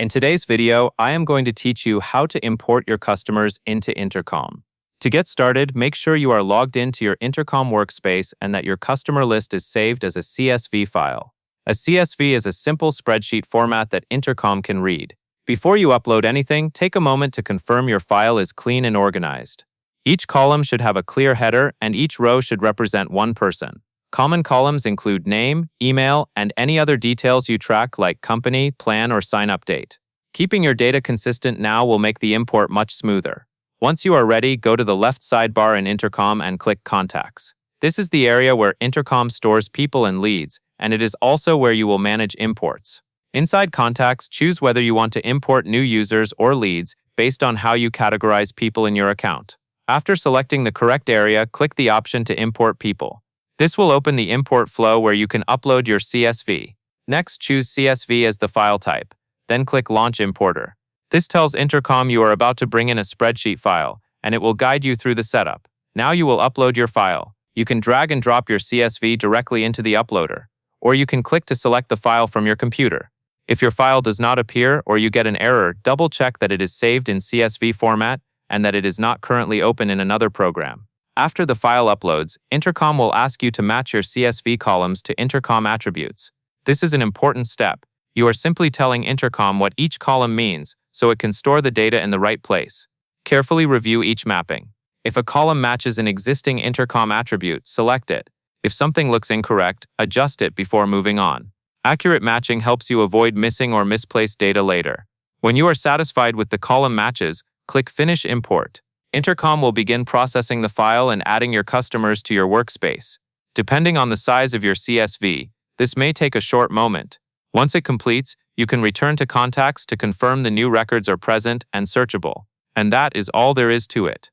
In today's video, I am going to teach you how to import your customers into Intercom. To get started, make sure you are logged into your Intercom workspace and that your customer list is saved as a CSV file. A CSV is a simple spreadsheet format that Intercom can read. Before you upload anything, take a moment to confirm your file is clean and organized. Each column should have a clear header, and each row should represent one person. Common columns include name, email, and any other details you track like company, plan, or sign-up date. Keeping your data consistent now will make the import much smoother. Once you are ready, go to the left sidebar in Intercom and click Contacts. This is the area where Intercom stores people and leads, and it is also where you will manage imports. Inside Contacts, choose whether you want to import new users or leads based on how you categorize people in your account. After selecting the correct area, click the option to import people. This will open the import flow where you can upload your CSV. Next, choose CSV as the file type. Then click Launch Importer. This tells Intercom you are about to bring in a spreadsheet file, and it will guide you through the setup. Now you will upload your file. You can drag and drop your CSV directly into the uploader, or you can click to select the file from your computer. If your file does not appear or you get an error, double-check that it is saved in CSV format and that it is not currently open in another program. After the file uploads, Intercom will ask you to match your CSV columns to Intercom attributes. This is an important step. You are simply telling Intercom what each column means, so it can store the data in the right place. Carefully review each mapping. If a column matches an existing Intercom attribute, select it. If something looks incorrect, adjust it before moving on. Accurate matching helps you avoid missing or misplaced data later. When you are satisfied with the column matches, click Finish Import. Intercom will begin processing the file and adding your customers to your workspace. Depending on the size of your CSV, this may take a short moment. Once it completes, you can return to Contacts to confirm the new records are present and searchable. And that is all there is to it.